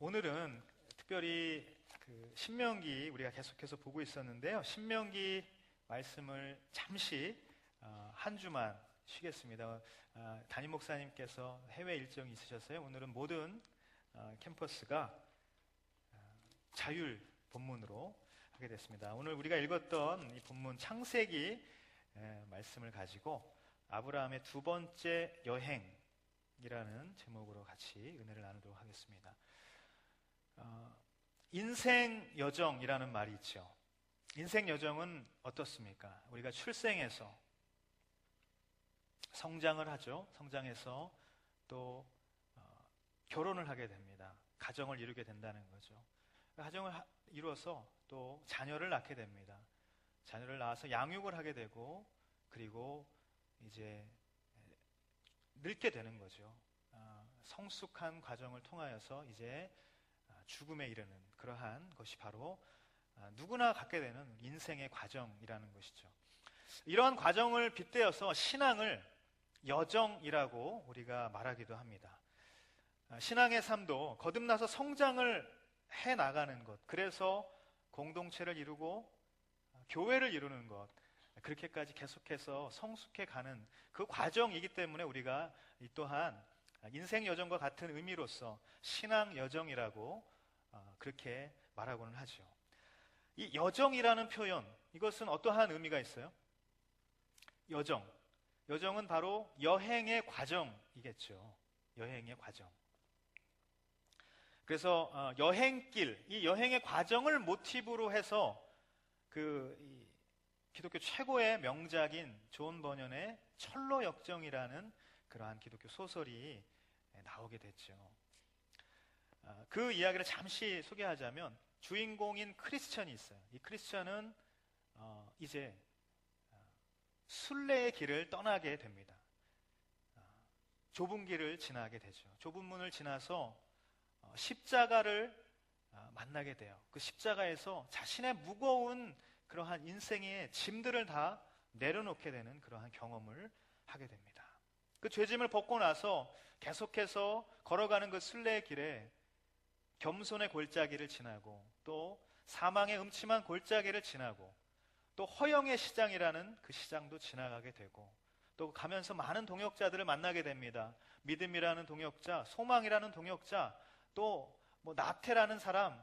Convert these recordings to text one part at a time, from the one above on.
오늘은 특별히 신명기 우리가 계속해서 보고 있었는데요. 신명기 말씀을 잠시 한 주만 쉬겠습니다. 담임 목사님께서 해외 일정이 있으셔서요. 오늘은 모든 캠퍼스가 자율 본문으로 하게 됐습니다. 오늘 우리가 읽었던 이 본문 창세기 말씀을 가지고 아브라함의 두 번째 여행이라는 제목으로 같이 은혜를 나누도록 하겠습니다. 인생 여정이라는 말이 있죠. 인생 여정은 어떻습니까? 우리가 출생해서 성장을 하죠. 성장해서 또 결혼을 하게 됩니다. 가정을 이루게 된다는 거죠. 가정을 이루어서 또 자녀를 낳게 됩니다. 자녀를 낳아서 양육을 하게 되고 그리고 이제 늙게 되는 거죠. 성숙한 과정을 통하여서 이제 죽음에 이르는 그러한 것이 바로 누구나 갖게 되는 인생의 과정이라는 것이죠. 이러한 과정을 빗대어서 신앙을 여정이라고 우리가 말하기도 합니다. 신앙의 삶도 거듭나서 성장을 해나가는 것, 그래서 공동체를 이루고 교회를 이루는 것, 그렇게까지 계속해서 성숙해가는 그 과정이기 때문에 우리가 이 또한 인생 여정과 같은 의미로서 신앙 여정이라고 그렇게 말하고는 하죠. 이 여정이라는 표현, 이것은 어떠한 의미가 있어요? 여정은 바로 여행의 과정이겠죠. 여행의 과정. 그래서 여행길, 이 여행의 과정을 모티브로 해서 이 기독교 최고의 명작인 존 버년의 철로 역정이라는 그러한 기독교 소설이 나오게 됐죠. 그 이야기를 잠시 소개하자면 주인공인 크리스천이 있어요. 이 크리스천은 이제 순례의 길을 떠나게 됩니다. 좁은 길을 지나게 되죠. 좁은 문을 지나서 십자가를 만나게 돼요. 그 십자가에서 자신의 무거운 그러한 인생의 짐들을 다 내려놓게 되는 그러한 경험을 하게 됩니다. 그 죄짐을 벗고 나서 계속해서 걸어가는 그 순례의 길에 겸손의 골짜기를 지나고 또 사망의 음침한 골짜기를 지나고 또 허영의 시장이라는 그 시장도 지나가게 되고 또 가면서 많은 동역자들을 만나게 됩니다. 믿음이라는 동역자, 소망이라는 동역자, 또 나태라는 사람,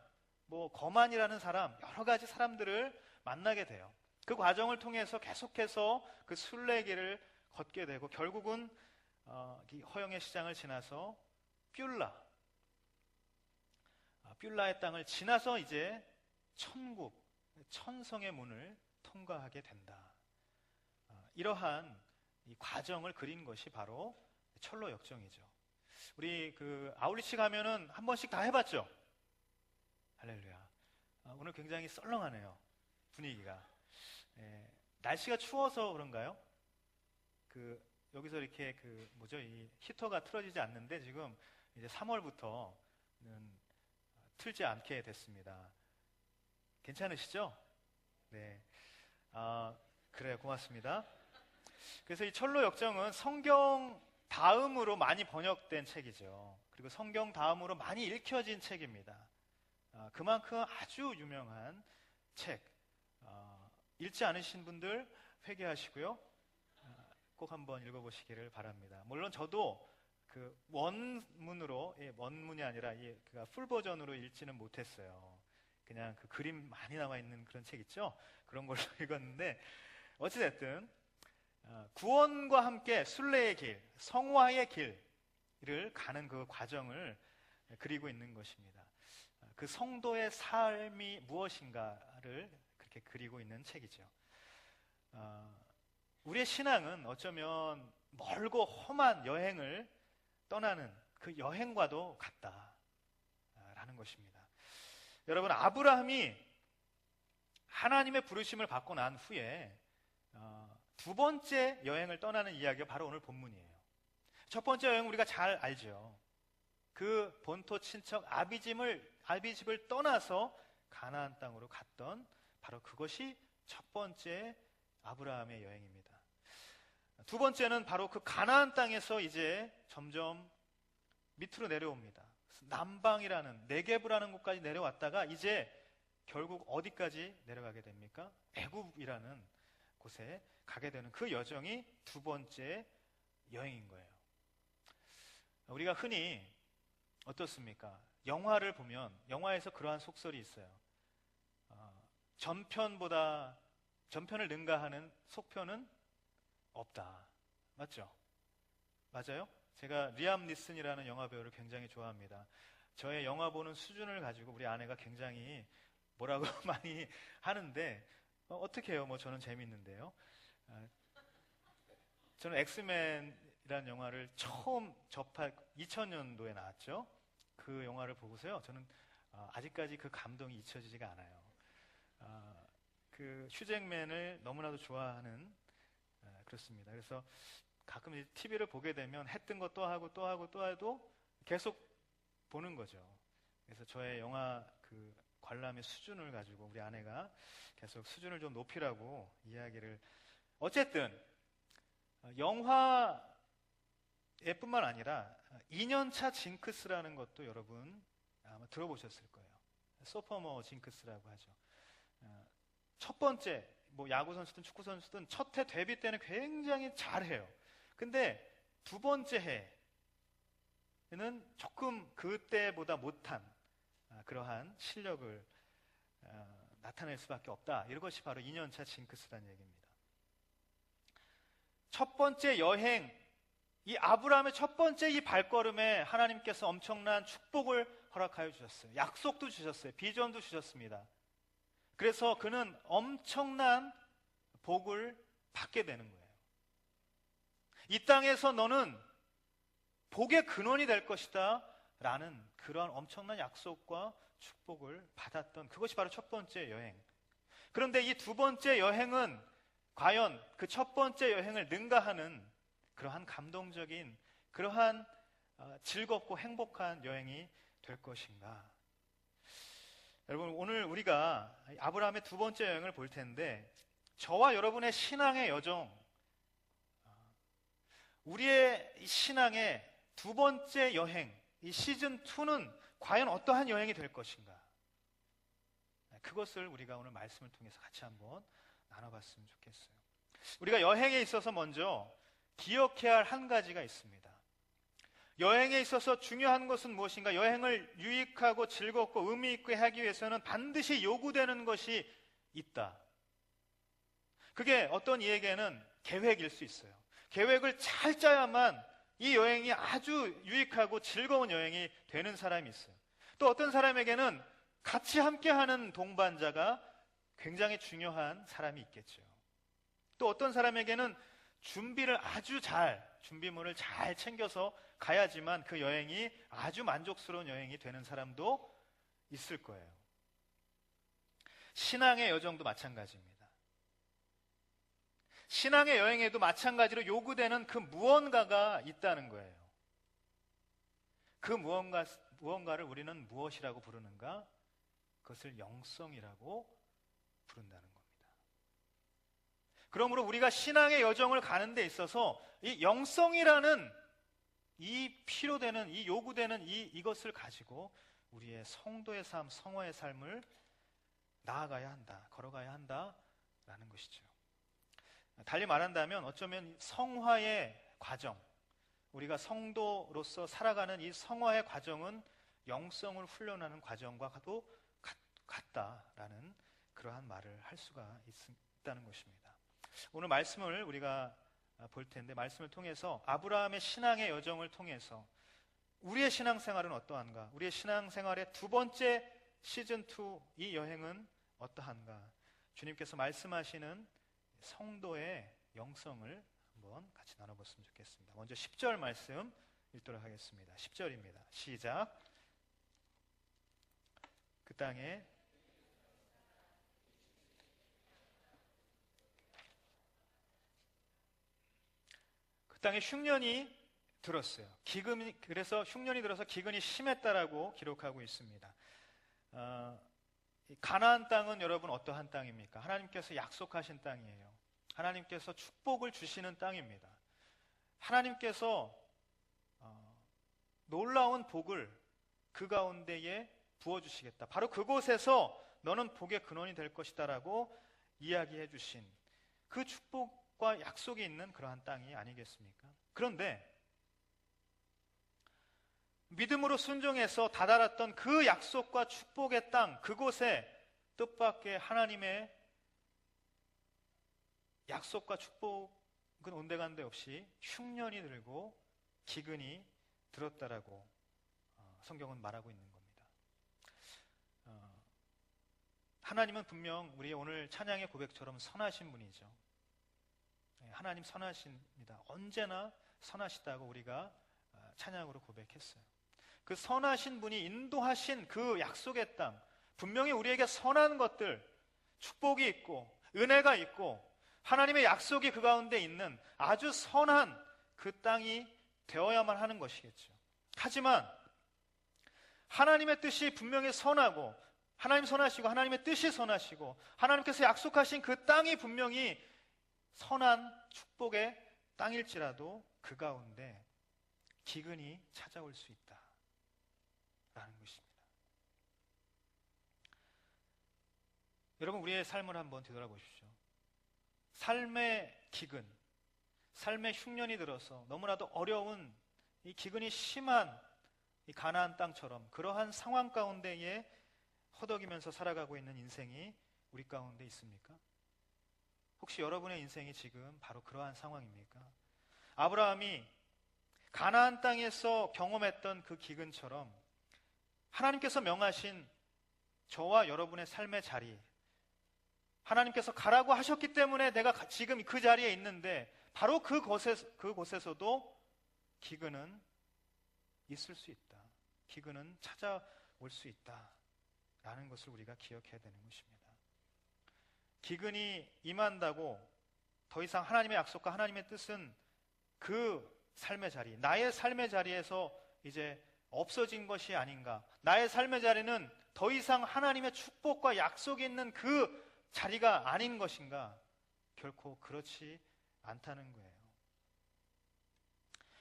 거만이라는 사람, 여러 가지 사람들을 만나게 돼요. 그 과정을 통해서 계속해서 그 순례길을 걷게 되고 결국은 이 허영의 시장을 지나서 뷸라의 땅을 지나서 이제 천국, 천성의 문을 통과하게 된다. 이러한 이 과정을 그린 것이 바로 철로 역정이죠. 우리 아울리치 가면은 한 번씩 다 해봤죠? 할렐루야. 오늘 굉장히 썰렁하네요. 분위기가. 날씨가 추워서 그런가요? 여기서 이렇게 이 히터가 틀어지지 않는데 지금 이제 3월부터는 틀지 않게 됐습니다. 괜찮으시죠? 네. 그래요. 고맙습니다. 그래서 이 철로 역정은 성경 다음으로 많이 번역된 책이죠. 그리고 성경 다음으로 많이 읽혀진 책입니다. 그만큼 아주 유명한 책. 읽지 않으신 분들 회개하시고요. 꼭 한번 읽어보시기를 바랍니다. 물론 저도 원문이 아니라 풀 버전으로 읽지는 못했어요. 그냥 그림 많이 나와 있는 그런 책 있죠? 그런 걸로 읽었는데 어찌됐든 구원과 함께 순례의 길, 성화의 길을 가는 그 과정을 그리고 있는 것입니다. 그 성도의 삶이 무엇인가를 그렇게 그리고 있는 책이죠. 우리의 신앙은 어쩌면 멀고 험한 여행을 떠나는 그 여행과도 같다라는 것입니다. 여러분, 아브라함이 하나님의 부르심을 받고 난 후에 두 번째 여행을 떠나는 이야기가 바로 오늘 본문이에요. 첫 번째 여행 우리가 잘 알죠. 그 본토 친척 아비집을 떠나서 가나안 땅으로 갔던 바로 그것이 첫 번째 아브라함의 여행입니다. 두 번째는 바로 그 가나안 땅에서 이제 점점 밑으로 내려옵니다. 남방이라는 네게브라는 곳까지 내려왔다가 이제 결국 어디까지 내려가게 됩니까? 애굽이라는 곳에 가게 되는 그 여정이 두 번째 여행인 거예요. 우리가 흔히 어떻습니까? 영화를 보면 영화에서 그러한 속설이 있어요. 전편을 능가하는 속편은 없다. 맞죠? 맞아요? 제가 리암 니슨이라는 영화 배우를 굉장히 좋아합니다. 저의 영화 보는 수준을 가지고 우리 아내가 굉장히 뭐라고 많이 하는데 어떻게 해요? 뭐 저는 재밌는데요. 저는 엑스맨이라는 영화를 처음 접할 2000년도에 나왔죠. 그 영화를 보고서요. 저는 아직까지 그 감동이 잊혀지지가 않아요. 그 휴잭맨을 너무나도 좋아하는 그렇습니다. 그래서 가끔 TV를 보게 되면 했던 거 또 하고 또 하고 또 해도 계속 보는 거죠. 그래서 저의 영화 그 관람의 수준을 가지고 우리 아내가 계속 수준을 좀 높이라고 이야기를. 어쨌든 영화에뿐만 아니라 2년차 징크스라는 것도 여러분 아마 들어보셨을 거예요. 소퍼머 징크스라고 하죠. 첫 번째 뭐 야구 선수든 축구 선수든 첫 해 데뷔 때는 굉장히 잘해요. 근데 두 번째 해는 조금 그때보다 못한 그러한 실력을 나타낼 수밖에 없다. 이것이 바로 2년차 징크스라는 얘기입니다. 첫 번째 여행, 이 아브라함의 첫 번째 이 발걸음에 하나님께서 엄청난 축복을 허락하여 주셨어요. 약속도 주셨어요. 비전도 주셨습니다. 그래서 그는 엄청난 복을 받게 되는 거예요. 이 땅에서 너는 복의 근원이 될 것이다 라는 그러한 엄청난 약속과 축복을 받았던 그것이 바로 첫 번째 여행. 그런데 이 두 번째 여행은 과연 그 첫 번째 여행을 능가하는 그러한 감동적인 그러한 즐겁고 행복한 여행이 될 것인가? 여러분, 오늘 우리가 아브라함의 두 번째 여행을 볼 텐데 저와 여러분의 신앙의 여정, 우리의 신앙의 두 번째 여행, 이 시즌2는 과연 어떠한 여행이 될 것인가? 그것을 우리가 오늘 말씀을 통해서 같이 한번 나눠봤으면 좋겠어요. 우리가 여행에 있어서 먼저 기억해야 할 한 가지가 있습니다. 여행에 있어서 중요한 것은 무엇인가? 여행을 유익하고 즐겁고 의미 있게 하기 위해서는 반드시 요구되는 것이 있다. 그게 어떤 이에게는 계획일 수 있어요. 계획을 잘 짜야만 이 여행이 아주 유익하고 즐거운 여행이 되는 사람이 있어요. 또 어떤 사람에게는 같이 함께하는 동반자가 굉장히 중요한 사람이 있겠죠. 또 어떤 사람에게는 준비물을 잘 챙겨서 가야지만 그 여행이 아주 만족스러운 여행이 되는 사람도 있을 거예요. 신앙의 여정도 마찬가지입니다. 신앙의 여행에도 마찬가지로 요구되는 그 무언가가 있다는 거예요. 그 무언가를 우리는 무엇이라고 부르는가? 그것을 영성이라고 부른다는 겁니다. 그러므로 우리가 신앙의 여정을 가는 데 있어서 이 영성이라는 이 필요되는, 이 요구되는 이것을 가지고 우리의 성도의 삶, 성화의 삶을 나아가야 한다, 걸어가야 한다라는 것이죠. 달리 말한다면 어쩌면 성화의 과정, 우리가 성도로서 살아가는 이 성화의 과정은 영성을 훈련하는 과정과도 같다라는 그러한 말을 할 수가 있다는 것입니다. 오늘 말씀을 우리가 볼 텐데 말씀을 통해서 아브라함의 신앙의 여정을 통해서 우리의 신앙생활은 어떠한가? 우리의 신앙생활의 두 번째 시즌2 이 여행은 어떠한가? 주님께서 말씀하시는 성도의 영성을 한번 같이 나눠봤으면 좋겠습니다. 먼저 10절 말씀 읽도록 하겠습니다. 10절입니다. 시작. 그 땅에 흉년이 들었어요. 그래서 흉년이 들어서 기근이 심했다라고 기록하고 있습니다. 가나안 땅은 여러분 어떠한 땅입니까? 하나님께서 약속하신 땅이에요. 하나님께서 축복을 주시는 땅입니다. 하나님께서 놀라운 복을 그 가운데에 부어주시겠다. 바로 그곳에서 너는 복의 근원이 될 것이다 라고 이야기해 주신 그 축복과 약속이 있는 그러한 땅이 아니겠습니까? 그런데 믿음으로 순종해서 다다랐던 그 약속과 축복의 땅, 그곳에 뜻밖의 하나님의 약속과 축복은 온데간데 없이 흉년이 들고 기근이 들었다라고 성경은 말하고 있는 겁니다. 하나님은 분명 우리의 오늘 찬양의 고백처럼 선하신 분이죠. 하나님 선하십니다. 언제나 선하시다고 우리가 찬양으로 고백했어요. 그 선하신 분이 인도하신 그 약속의 땅, 분명히 우리에게 선한 것들, 축복이 있고 은혜가 있고 하나님의 약속이 그 가운데 있는 아주 선한 그 땅이 되어야만 하는 것이겠죠. 하지만 하나님의 뜻이 분명히 선하고 하나님 선하시고 하나님의 뜻이 선하시고 하나님께서 약속하신 그 땅이 분명히 선한 축복의 땅일지라도 그 가운데 기근이 찾아올 수 있다라는 것입니다. 여러분, 우리의 삶을 한번 되돌아보십시오. 삶의 기근, 삶의 흉년이 들어서 너무나도 어려운 이 기근이 심한 이 가나안 땅처럼 그러한 상황 가운데에 허덕이면서 살아가고 있는 인생이 우리 가운데 있습니까? 혹시 여러분의 인생이 지금 바로 그러한 상황입니까? 아브라함이 가나안 땅에서 경험했던 그 기근처럼 하나님께서 명하신 저와 여러분의 삶의 자리, 하나님께서 가라고 하셨기 때문에 내가 지금 그 자리에 있는데 바로 그곳에서도 기근은 있을 수 있다. 기근은 찾아올 수 있다라는 것을 우리가 기억해야 되는 것입니다. 기근이 임한다고 더 이상 하나님의 약속과 하나님의 뜻은 그 삶의 자리, 나의 삶의 자리에서 이제 없어진 것이 아닌가. 나의 삶의 자리는 더 이상 하나님의 축복과 약속이 있는 그 자리가 아닌 것인가? 결코 그렇지 않다는 거예요.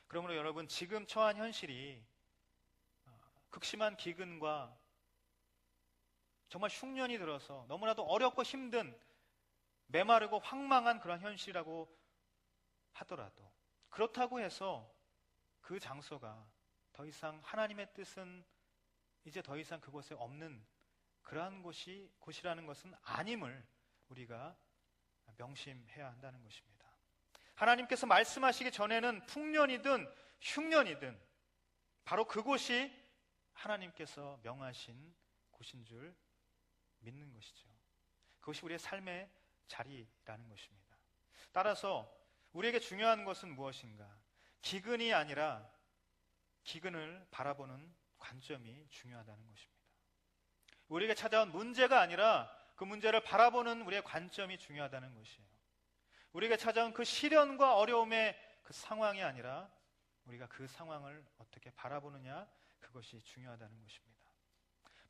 그러므로 여러분, 지금 처한 현실이 극심한 기근과 정말 흉년이 들어서 너무나도 어렵고 힘든 메마르고 황망한 그런 현실이라고 하더라도 그렇다고 해서 그 장소가 더 이상 하나님의 뜻은 이제 더 이상 그곳에 없는 그러한 곳이라는 것은 아님을 우리가 명심해야 한다는 것입니다. 하나님께서 말씀하시기 전에는 풍년이든 흉년이든 바로 그곳이 하나님께서 명하신 곳인 줄 믿는 것이죠. 그것이 우리의 삶의 자리라는 것입니다. 따라서 우리에게 중요한 것은 무엇인가? 기근이 아니라 기근을 바라보는 관점이 중요하다는 것입니다. 우리에게 찾아온 문제가 아니라 그 문제를 바라보는 우리의 관점이 중요하다는 것이에요. 우리에게 찾아온 그 시련과 어려움의 그 상황이 아니라 우리가 그 상황을 어떻게 바라보느냐, 그것이 중요하다는 것입니다.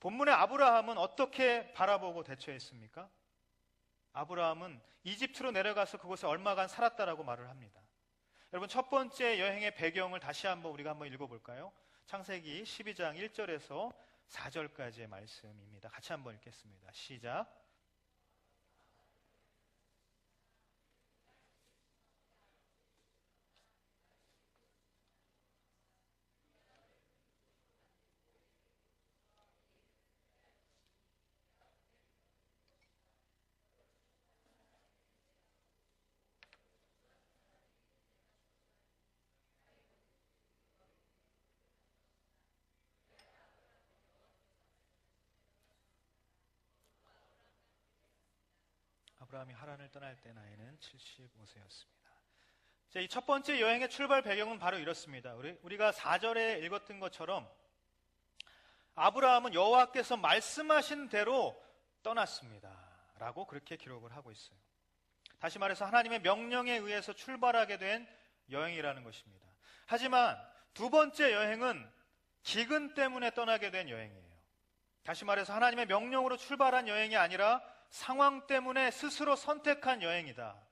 본문의 아브라함은 어떻게 바라보고 대처했습니까? 아브라함은 이집트로 내려가서 그곳에 얼마간 살았다라고 말을 합니다. 여러분, 첫 번째 여행의 배경을 다시 한번 우리가 한번 읽어볼까요? 창세기 12장 1절에서 4절까지의 말씀입니다. 같이 한번 읽겠습니다. 시작. 아브라함이 하란을 떠날 때 나이는 75세였습니다. 이 첫 번째 여행의 출발 배경은 바로 이렇습니다. 우리가 4절에 읽었던 것처럼 아브라함은 여호와께서 말씀하신 대로 떠났습니다 라고 그렇게 기록을 하고 있어요. 다시 말해서 하나님의 명령에 의해서 출발하게 된 여행이라는 것입니다. 하지만 두 번째 여행은 기근 때문에 떠나게 된 여행이에요. 다시 말해서 하나님의 명령으로 출발한 여행이 아니라 상황 때문에 스스로 선택한 여행이다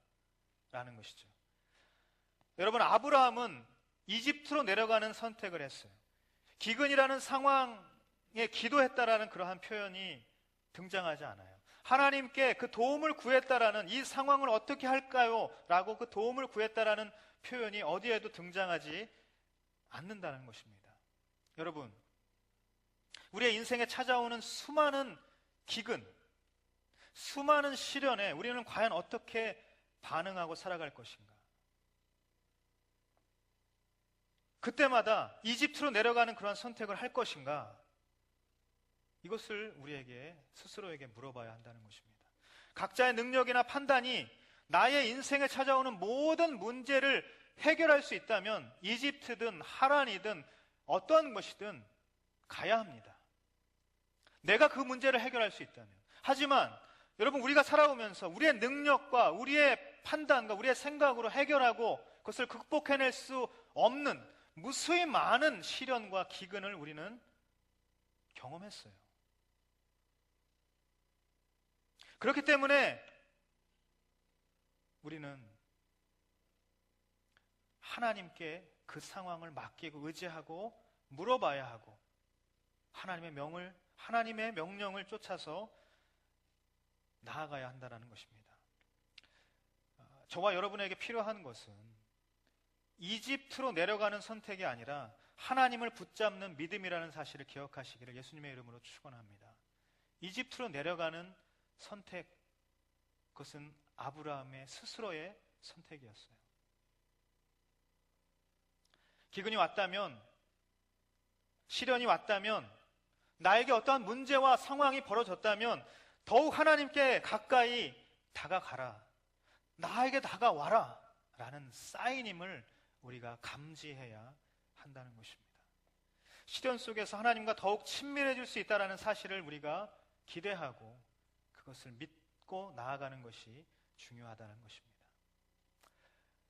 라는 것이죠. 여러분, 아브라함은 이집트로 내려가는 선택을 했어요. 기근이라는 상황 기도했다라는 그러한 표현이 등장하지 않아요. 하나님께 그 도움을 구했다라는, 이 상황을 어떻게 할까요? 라고 그 도움을 구했다라는 표현이 어디에도 등장하지 않는다는 것입니다. 여러분, 우리의 인생에 찾아오는 수많은 기근, 수많은 시련에 우리는 과연 어떻게 반응하고 살아갈 것인가? 그때마다 이집트로 내려가는 그런 선택을 할 것인가? 이것을 우리에게 스스로에게 물어봐야 한다는 것입니다. 각자의 능력이나 판단이 나의 인생에 찾아오는 모든 문제를 해결할 수 있다면 이집트든 하란이든 어떠한 것이든 가야 합니다. 내가 그 문제를 해결할 수 있다면. 하지만 여러분, 우리가 살아오면서 우리의 능력과 우리의 판단과 우리의 생각으로 해결하고 그것을 극복해낼 수 없는 무수히 많은 시련과 기근을 우리는 경험했어요. 그렇기 때문에 우리는 하나님께 그 상황을 맡기고 의지하고 물어봐야 하고 하나님의 명령을 쫓아서 나아가야 한다는 것입니다. 저와 여러분에게 필요한 것은 이집트로 내려가는 선택이 아니라 하나님을 붙잡는 믿음이라는 사실을 기억하시기를 예수님의 이름으로 축원합니다. 이집트로 내려가는 선택, 그것은 아브라함의 스스로의 선택이었어요. 기근이 왔다면, 시련이 왔다면, 나에게 어떠한 문제와 상황이 벌어졌다면 더욱 하나님께 가까이 다가가라, 나에게 다가와라 라는 사인임을 우리가 감지해야 한다는 것입니다. 시련 속에서 하나님과 더욱 친밀해질 수 있다는 사실을 우리가 기대하고 그것을 믿고 나아가는 것이 중요하다는 것입니다.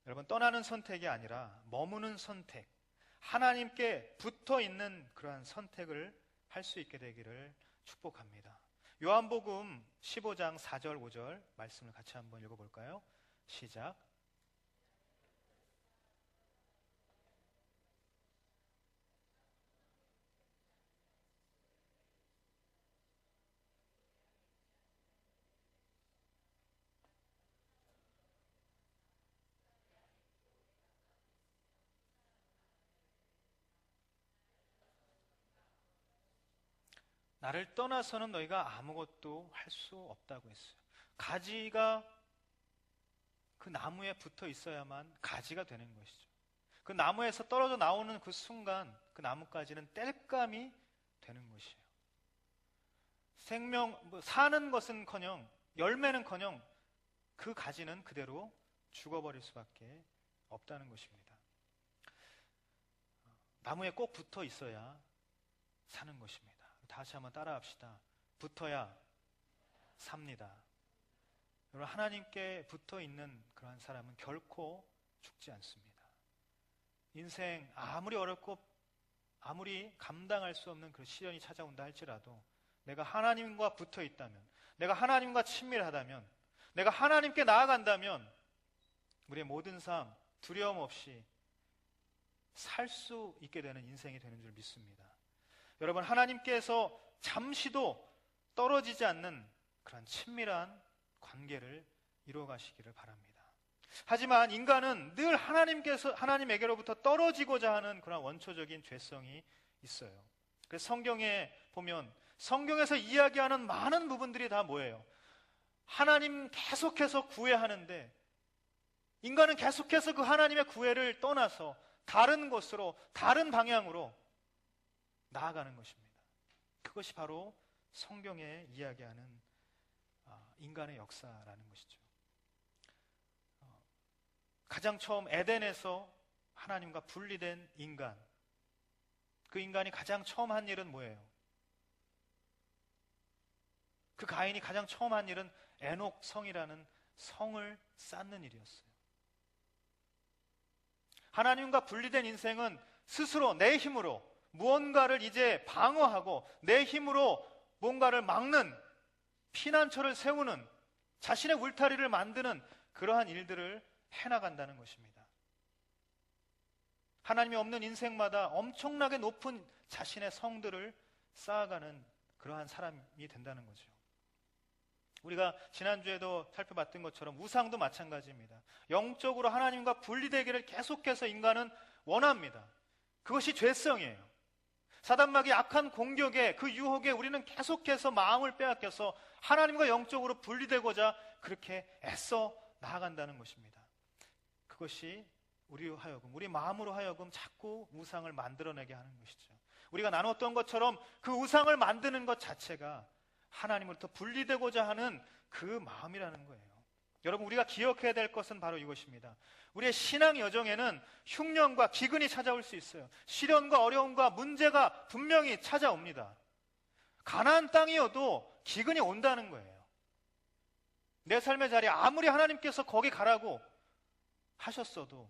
여러분, 떠나는 선택이 아니라 머무는 선택, 하나님께 붙어 있는 그러한 선택을 할 수 있게 되기를 축복합니다. 요한복음 15장 4절 5절 말씀을 같이 한번 읽어볼까요? 시작. 나를 떠나서는 너희가 아무것도 할 수 없다고 했어요. 가지가 그 나무에 붙어 있어야만 가지가 되는 것이죠. 그 나무에서 떨어져 나오는 그 순간 그 나뭇가지는 땔감이 되는 것이에요. 사는 것은커녕, 열매는커녕 그 가지는 그대로 죽어버릴 수밖에 없다는 것입니다. 나무에 꼭 붙어 있어야 사는 것입니다. 다시 한번 따라합시다. 붙어야 삽니다. 여러분, 하나님께 붙어 있는 그러한 사람은 결코 죽지 않습니다. 인생 아무리 어렵고 아무리 감당할 수 없는 그 시련이 찾아온다 할지라도 내가 하나님과 붙어 있다면, 내가 하나님과 친밀하다면, 내가 하나님께 나아간다면 우리의 모든 삶 두려움 없이 살 수 있게 되는 인생이 되는 줄 믿습니다. 여러분, 하나님께서 잠시도 떨어지지 않는 그런 친밀한 관계를 이루어가시기를 바랍니다. 하지만 인간은 늘 하나님에게로부터 떨어지고자 하는 그런 원초적인 죄성이 있어요. 그래서 성경에 보면 성경에서 이야기하는 많은 부분들이 다 뭐예요? 하나님 계속해서 구애하는데 인간은 계속해서 그 하나님의 구애를 떠나서 다른 곳으로, 다른 방향으로 나아가는 것입니다. 그것이 바로 성경에 이야기하는 인간의 역사라는 것이죠. 가장 처음 에덴에서 하나님과 분리된 인간, 그 인간이 가장 처음 한 일은 뭐예요? 그 가인이 가장 처음 한 일은 에녹 성이라는 성을 쌓는 일이었어요. 하나님과 분리된 인생은 스스로 내 힘으로 무언가를 이제 방어하고 내 힘으로 뭔가를 막는 피난처를 세우는, 자신의 울타리를 만드는 그러한 일들을 해나간다는 것입니다. 하나님이 없는 인생마다 엄청나게 높은 자신의 성들을 쌓아가는 그러한 사람이 된다는 거죠. 우리가 지난주에도 살펴봤던 것처럼 우상도 마찬가지입니다. 영적으로 하나님과 분리되기를 계속해서 인간은 원합니다. 그것이 죄성이에요. 사단마귀의 악한 공격에, 그 유혹에 우리는 계속해서 마음을 빼앗겨서 하나님과 영적으로 분리되고자 그렇게 애써 나아간다는 것입니다. 그것이 우리 마음으로 하여금 자꾸 우상을 만들어내게 하는 것이죠. 우리가 나눴던 것처럼 그 우상을 만드는 것 자체가 하나님으로부터 분리되고자 하는 그 마음이라는 거예요. 여러분, 우리가 기억해야 될 것은 바로 이것입니다. 우리의 신앙 여정에는 흉년과 기근이 찾아올 수 있어요. 시련과 어려움과 문제가 분명히 찾아옵니다. 가나안 땅이어도 기근이 온다는 거예요. 내 삶의 자리에 아무리 하나님께서 거기 가라고 하셨어도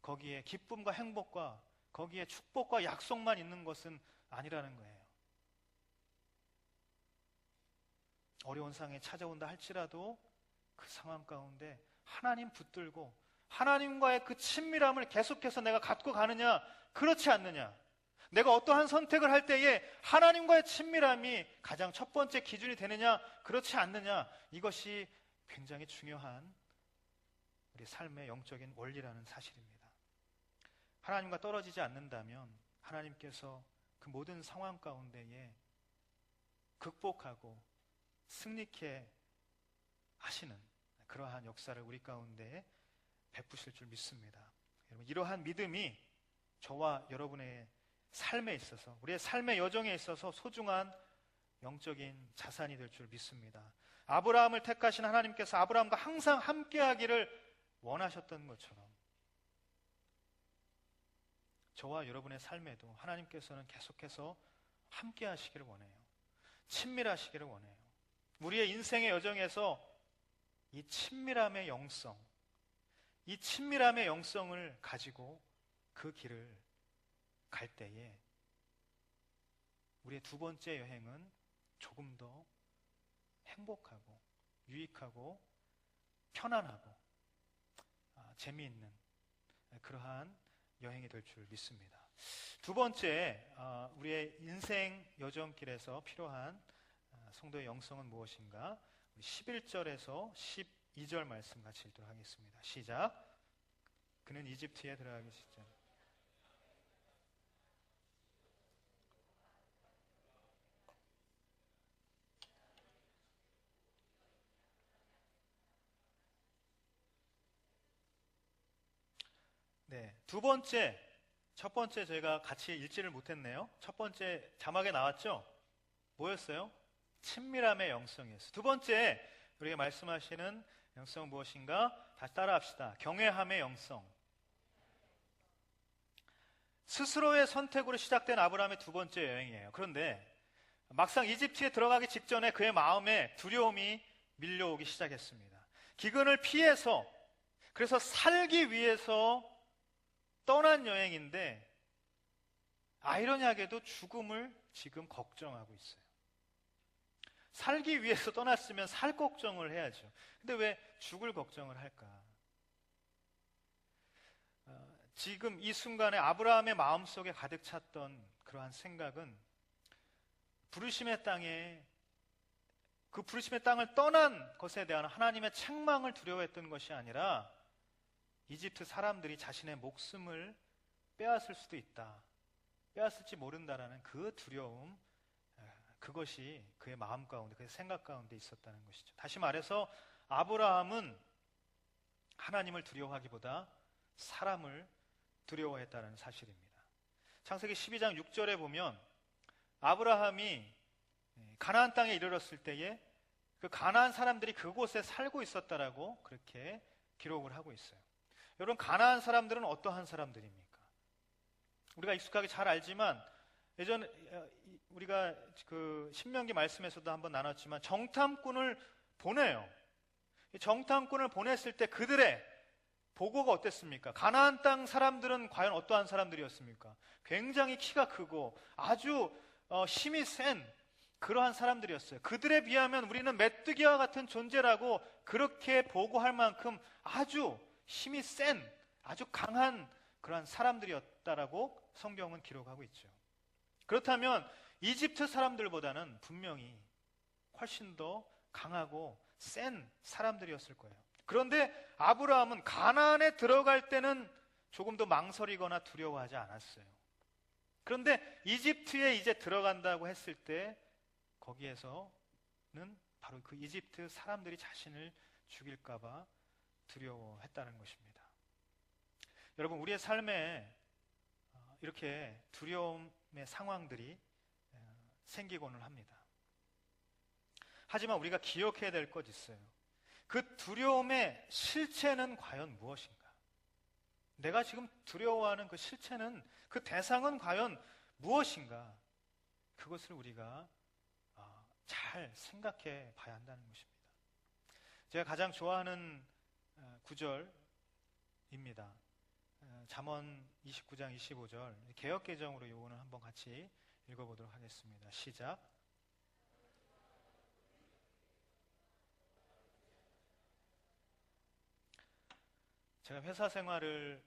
거기에 기쁨과 행복과 거기에 축복과 약속만 있는 것은 아니라는 거예요. 어려운 상황이 찾아온다 할지라도 그 상황 가운데 하나님 붙들고 하나님과의 그 친밀함을 계속해서 내가 갖고 가느냐, 그렇지 않느냐, 내가 어떠한 선택을 할 때에 하나님과의 친밀함이 가장 첫 번째 기준이 되느냐, 그렇지 않느냐, 이것이 굉장히 중요한 우리 삶의 영적인 원리라는 사실입니다. 하나님과 떨어지지 않는다면 하나님께서 그 모든 상황 가운데에 극복하고 승리케 하시는 그러한 역사를 우리 가운데 베푸실 줄 믿습니다. 여러분, 이러한 믿음이 저와 여러분의 삶에 있어서, 우리의 삶의 여정에 있어서 소중한 영적인 자산이 될 줄 믿습니다. 아브라함을 택하신 하나님께서 아브라함과 항상 함께하기를 원하셨던 것처럼 저와 여러분의 삶에도 하나님께서는 계속해서 함께하시기를 원해요. 친밀하시기를 원해요. 우리의 인생의 여정에서 이 친밀함의 영성, 이 친밀함의 영성을 가지고 그 길을 갈 때에 우리의 두 번째 여행은 조금 더 행복하고 유익하고 편안하고 재미있는 그러한 여행이 될 줄 믿습니다. 두 번째, 우리의 인생 여정길에서 필요한 성도의 영성은 무엇인가? 11절에서 12절 말씀 같이 읽도록 하겠습니다. 시작. 그는 이집트에 들어가기 직전 네, 첫 번째 저희가 같이 읽지를 못했네요. 첫 번째 자막에 나왔죠? 뭐였어요? 친밀함의 영성이었어요. 두 번째 우리가 말씀하시는 영성은 무엇인가? 다시 따라합시다. 경외함의 영성. 스스로의 선택으로 시작된 아브라함의 두 번째 여행이에요. 그런데 막상 이집트에 들어가기 직전에 그의 마음에 두려움이 밀려오기 시작했습니다. 기근을 피해서, 그래서 살기 위해서 떠난 여행인데 아이러니하게도 죽음을 지금 걱정하고 있어요. 살기 위해서 떠났으면 살 걱정을 해야죠. 근데 왜 죽을 걱정을 할까? 지금 이 순간에 아브라함의 마음속에 가득 찼던 그러한 생각은 부르심의 땅에, 그 부르심의 땅을 떠난 것에 대한 하나님의 책망을 두려워했던 것이 아니라 이집트 사람들이 자신의 목숨을 빼앗을 수도 있다, 빼앗을지 모른다라는 그 두려움, 그것이 그의 마음 가운데, 그의 생각 가운데 있었다는 것이죠. 다시 말해서 아브라함은 하나님을 두려워하기보다 사람을 두려워했다는 사실입니다. 창세기 12장 6절에 보면 아브라함이 가나안 땅에 이르렀을 때에 그 가나안 사람들이 그곳에 살고 있었다라고 그렇게 기록을 하고 있어요. 여러분, 가나안 사람들은 어떠한 사람들입니까? 우리가 익숙하게 잘 알지만 예전 우리가 그 신명기 말씀에서도 한번 나눴지만 정탐꾼을 보내요. 정탐꾼을 보냈을 때 그들의 보고가 어땠습니까? 가나안 땅 사람들은 과연 어떠한 사람들이었습니까? 굉장히 키가 크고 아주 힘이 센 그러한 사람들이었어요. 그들에 비하면 우리는 메뚜기와 같은 존재라고 그렇게 보고할 만큼 아주 힘이 센, 아주 강한 그러한 사람들이었다라고 성경은 기록하고 있죠. 그렇다면 이집트 사람들보다는 분명히 훨씬 더 강하고 센 사람들이었을 거예요. 그런데 아브라함은 가나안에 들어갈 때는 조금 더 망설이거나 두려워하지 않았어요. 그런데 이집트에 이제 들어간다고 했을 때 거기에서는 바로 그 이집트 사람들이 자신을 죽일까봐 두려워했다는 것입니다. 여러분, 우리의 삶에 이렇게 두려움의 상황들이 생기고는 합니다. 하지만 우리가 기억해야 될 것 있어요. 그 두려움의 실체는 과연 무엇인가? 내가 지금 두려워하는 그 실체는, 그 대상은 과연 무엇인가? 그것을 우리가 잘 생각해 봐야 한다는 것입니다. 제가 가장 좋아하는 구절입니다. 잠언 29장 25절 개역개정으로 이거는 한번 같이 읽어보도록 하겠습니다. 시작. 제가 회사 생활을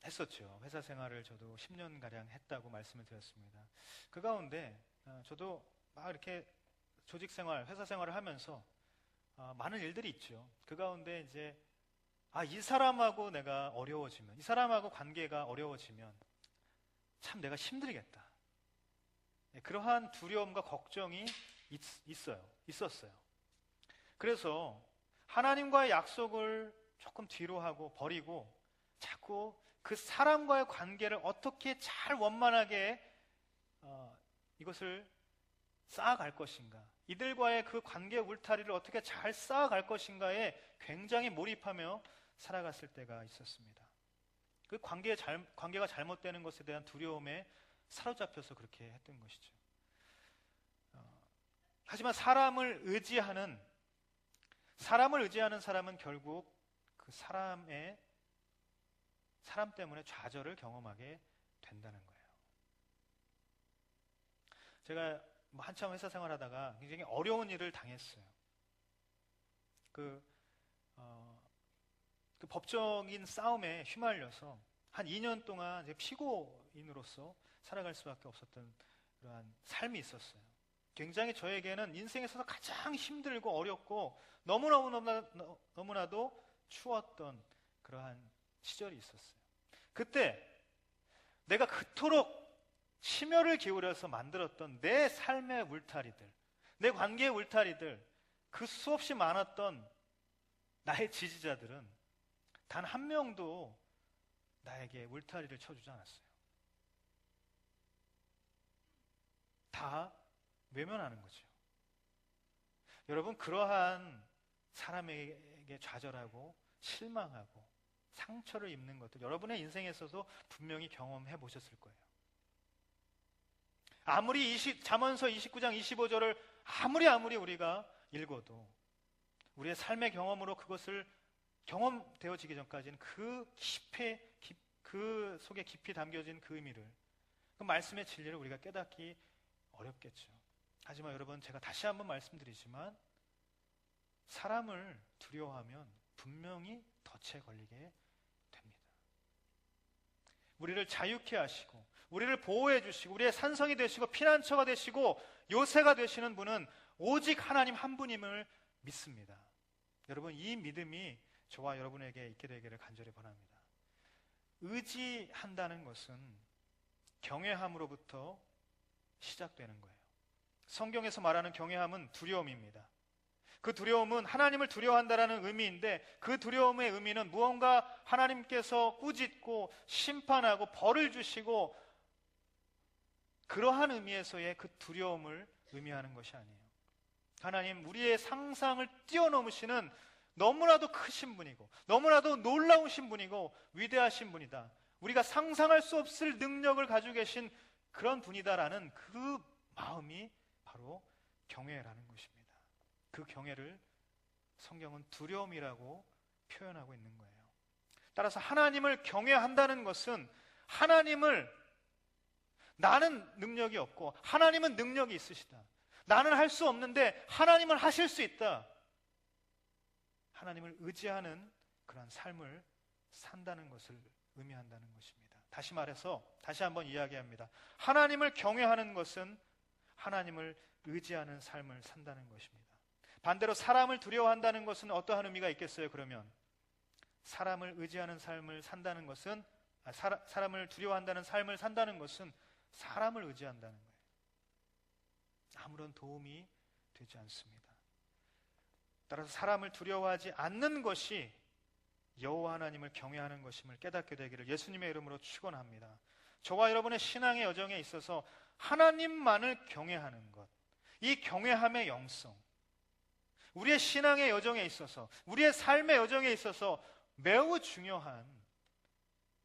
했었죠. 회사 생활을 저도 10년가량 했다고 말씀을 드렸습니다. 그 가운데 저도 막 이렇게 조직 생활, 회사 생활을 하면서 많은 일들이 있죠. 그 가운데 이제 이 사람하고 내가 어려워지면, 이 사람하고 관계가 어려워지면 참 내가 힘들겠다. 그러한 두려움과 걱정이 있었어요. 그래서 하나님과의 약속을 조금 뒤로 하고 버리고 자꾸 그 사람과의 관계를 어떻게 잘 원만하게 이것을 쌓아갈 것인가, 이들과의 그 관계 울타리를 어떻게 잘 쌓아갈 것인가에 굉장히 몰입하며 살아갔을 때가 있었습니다. 그 관계가 잘못되는 것에 대한 두려움에 사로잡혀서 그렇게 했던 것이죠. 하지만 사람을 의지하는 사람은 결국 그 사람 때문에 좌절을 경험하게 된다는 거예요. 제가 한참 회사 생활하다가 굉장히 어려운 일을 당했어요. 그 법적인 싸움에 휘말려서 한 2년 동안 이제 피고인으로서 살아갈 수밖에 없었던 그러한 삶이 있었어요. 굉장히 저에게는 인생에서 가장 힘들고 어렵고 너무나도 추웠던 그러한 시절이 있었어요. 그때 내가 그토록 심혈을 기울여서 만들었던 내 삶의 울타리들, 내 관계의 울타리들, 그 수없이 많았던 나의 지지자들은 단 한 명도 나에게 울타리를 쳐주지 않았어요. 다 외면하는 거죠. 여러분, 그러한 사람에게 좌절하고 실망하고 상처를 입는 것들 여러분의 인생에서도 분명히 경험해 보셨을 거예요. 아무리 잠언서 29장 25절을 아무리 우리가 읽어도 우리의 삶의 경험으로 그것을 경험되어지기 전까지는 그 속에 깊이 담겨진 그 의미를, 그 말씀의 진리를 우리가 깨닫기 어렵겠죠. 하지만 여러분, 제가 다시 한번 말씀드리지만 사람을 두려워하면 분명히 덫에 걸리게 됩니다. 우리를 자유케 하시고 우리를 보호해 주시고 우리의 산성이 되시고 피난처가 되시고 요새가 되시는 분은 오직 하나님 한 분임을 믿습니다. 여러분, 이 믿음이 저와 여러분에게 있게 되기를 간절히 바랍니다. 의지한다는 것은 경외함으로부터 시작되는 거예요. 성경에서 말하는 경외함은 두려움입니다. 그 두려움은 하나님을 두려워한다는 의미인데, 그 두려움의 의미는 무언가 하나님께서 꾸짖고 심판하고 벌을 주시고 그러한 의미에서의 그 두려움을 의미하는 것이 아니에요. 하나님, 우리의 상상을 뛰어넘으시는 너무나도 크신 분이고 너무나도 놀라우신 분이고 위대하신 분이다, 우리가 상상할 수 없을 능력을 가지고 계신 그런 분이다라는 그 마음이 바로 경외라는 것입니다. 그 경외를 성경은 두려움이라고 표현하고 있는 거예요. 따라서 하나님을 경외한다는 것은 나는 능력이 없고 하나님은 능력이 있으시다, 나는 할 수 없는데 하나님은 하실 수 있다, 하나님을 의지하는 그런 삶을 산다는 것을 의미한다는 것입니다. 다시 한번 이야기합니다. 하나님을 경외하는 것은 하나님을 의지하는 삶을 산다는 것입니다. 반대로 사람을 두려워한다는 것은 어떠한 의미가 있겠어요? 그러면 사람을 의지하는 삶을 산다는 것은 사람을 두려워한다는 삶을 산다는 것은 사람을 의지한다는 거예요. 아무런 도움이 되지 않습니다. 따라서 사람을 두려워하지 않는 것이 여호와 하나님을 경외하는 것임을 깨닫게 되기를 예수님의 이름으로 축원합니다. 저와 여러분의 신앙의 여정에 있어서 하나님만을 경외하는 것, 이 경외함의 영성, 우리의 신앙의 여정에 있어서, 우리의 삶의 여정에 있어서 매우 중요한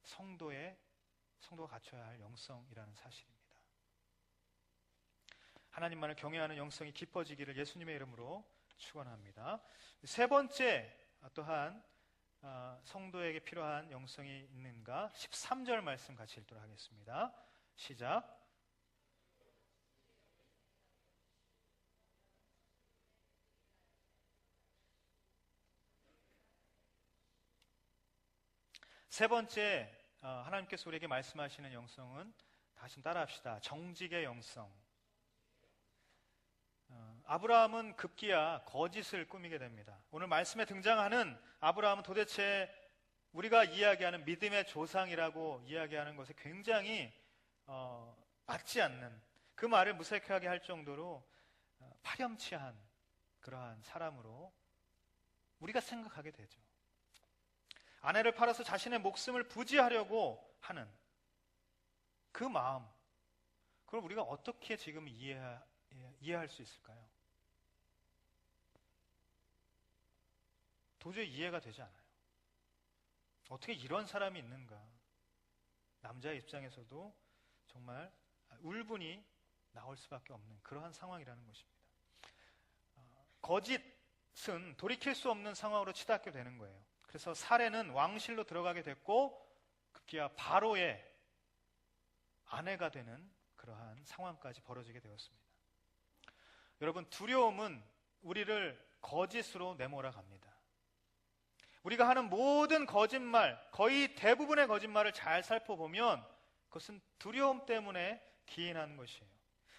성도가 갖춰야 할 영성이라는 사실입니다. 하나님만을 경외하는 영성이 깊어지기를 예수님의 이름으로 축원합니다. 세 번째 또한 성도에게 필요한 영성이 있는가? 13절 말씀 같이 읽도록 하겠습니다. 시작. 세 번째 하나님께서 우리에게 말씀하시는 영성은 다시 따라합시다. 정직의 영성. 아브라함은 급기야 거짓을 꾸미게 됩니다. 오늘 말씀에 등장하는 아브라함은 도대체 우리가 이야기하는 믿음의 조상이라고 이야기하는 것에 굉장히 맞지 않는, 그 말을 무색하게 할 정도로 파렴치한 그러한 사람으로 우리가 생각하게 되죠. 아내를 팔아서 자신의 목숨을 부지하려고 하는 그 마음, 그걸 우리가 어떻게 지금 이해할 수 있을까요? 도저히 이해가 되지 않아요. 어떻게 이런 사람이 있는가? 남자의 입장에서도 정말 울분이 나올 수밖에 없는 그러한 상황이라는 것입니다. 거짓은 돌이킬 수 없는 상황으로 치닫게 되는 거예요. 그래서 사례는 왕실로 들어가게 됐고 급기야 바로의 아내가 되는 그러한 상황까지 벌어지게 되었습니다. 여러분, 두려움은 우리를 거짓으로 내몰아 갑니다. 우리가 하는 모든 거짓말, 거의 대부분의 거짓말을 잘 살펴보면 그것은 두려움 때문에 기인한 것이에요.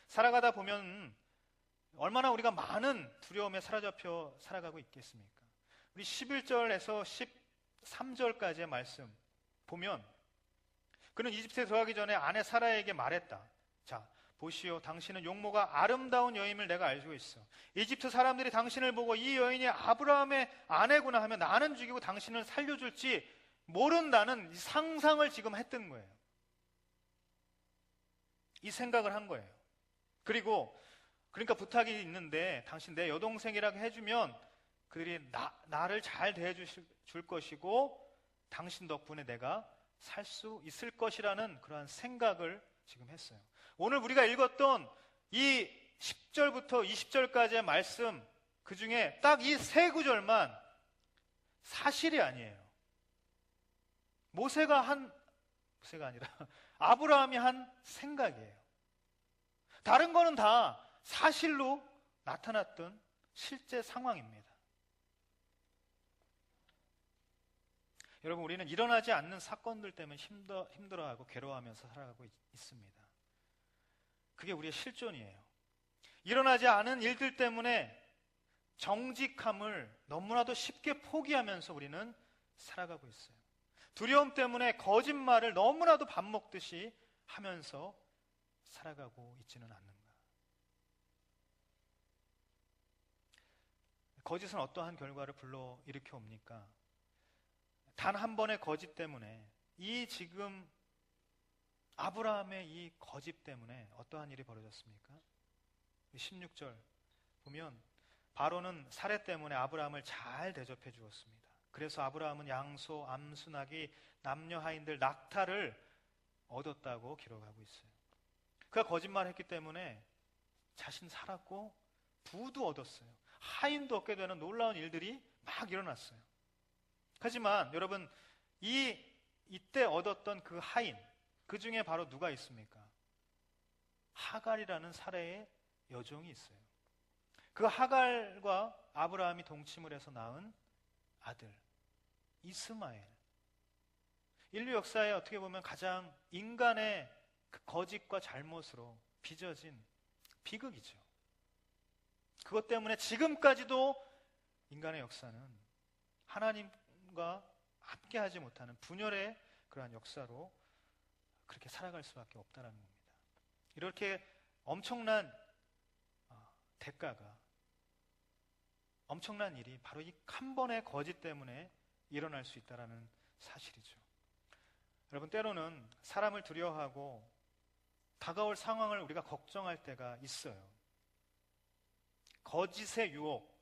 살아가다 보면 얼마나 우리가 많은 두려움에 사로잡혀 살아가고 있겠습니까? 우리 11절에서 13절까지의 말씀 보면 그는 이집트에 들어가기 전에 아내 사라에게 말했다. 자, 보시오, 당신은 용모가 아름다운 여인을 내가 알고 있어. 이집트 사람들이 당신을 보고 이 여인이 아브라함의 아내구나 하면 나는 죽이고 당신을 살려줄지 모른다는 상상을 지금 했던 거예요. 이 생각을 한 거예요. 그러니까 부탁이 있는데 당신 내 여동생이라고 해주면 그들이 나를 잘 대해줄 것이고 당신 덕분에 내가 살 수 있을 것이라는 그러한 생각을 지금 했어요. 오늘 우리가 읽었던 이 10절부터 20절까지의 말씀, 그 중에 딱 이 세 구절만 사실이 아니에요. 모세가 아니라 아브라함이 한 생각이에요. 다른 거는 다 사실로 나타났던 실제 상황입니다. 여러분, 우리는 일어나지 않는 사건들 때문에 힘들어하고 괴로워하면서 살아가고 있습니다. 그게 우리의 실존이에요. 일어나지 않은 일들 때문에 정직함을 너무나도 쉽게 포기하면서 우리는 살아가고 있어요. 두려움 때문에 거짓말을 너무나도 밥 먹듯이 하면서 살아가고 있지는 않는가. 거짓은 어떠한 결과를 불러일으켜 옵니까? 단 한 번의 거짓 때문에 지금 아브라함의 이 거짓 때문에 어떠한 일이 벌어졌습니까? 16절 보면 바로는 사례 때문에 아브라함을 잘 대접해 주었습니다. 그래서 아브라함은 양소, 암수나기, 남녀 하인들 낙타를 얻었다고 기록하고 있어요. 그가 거짓말했기 때문에 자신 살았고 부도 얻었어요. 하인도 얻게 되는 놀라운 일들이 막 일어났어요. 하지만 여러분, 이때 얻었던 그 하인, 그 중에 바로 누가 있습니까? 하갈이라는 사례의 여종이 있어요. 그 하갈과 아브라함이 동침을 해서 낳은 아들 이스마엘. 인류 역사에 어떻게 보면 가장 인간의 그 거짓과 잘못으로 빚어진 비극이죠. 그것 때문에 지금까지도 인간의 역사는 하나님과 함께하지 못하는 분열의 그러한 역사로 그렇게 살아갈 수밖에 없다는 겁니다. 이렇게 엄청난 대가가, 엄청난 일이 바로 이 한 번의 거짓 때문에 일어날 수 있다는 사실이죠. 여러분, 때로는 사람을 두려워하고 다가올 상황을 우리가 걱정할 때가 있어요. 거짓의 유혹,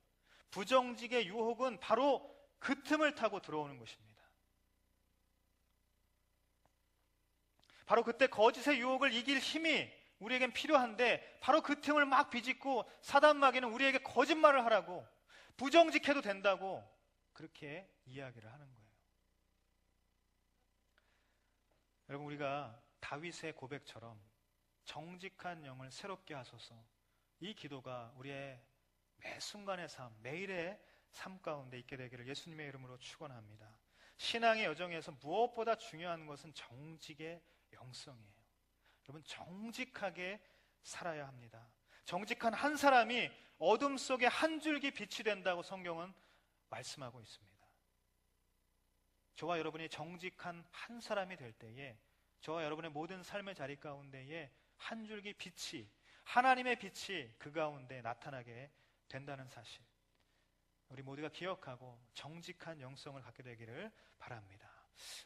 부정직의 유혹은 바로 그 틈을 타고 들어오는 것입니다. 바로 그때 거짓의 유혹을 이길 힘이 우리에겐 필요한데, 바로 그 틈을 막 비집고 사단 마귀는 우리에게 거짓말을 하라고, 부정직해도 된다고 그렇게 이야기를 하는 거예요. 여러분, 우리가 다윗의 고백처럼 정직한 영을 새롭게 하소서, 이 기도가 우리의 매 순간의 삶, 매일의 삶 가운데 있게 되기를 예수님의 이름으로 축원합니다. 신앙의 여정에서 무엇보다 중요한 것은 정직의 영성이에요. 여러분, 정직하게 살아야 합니다. 정직한 한 사람이 어둠 속에 한 줄기 빛이 된다고 성경은 말씀하고 있습니다. 저와 여러분이 정직한 한 사람이 될 때에 저와 여러분의 모든 삶의 자리 가운데에 한 줄기 빛이, 하나님의 빛이 그 가운데 나타나게 된다는 사실, 우리 모두가 기억하고 정직한 영성을 갖게 되기를 바랍니다.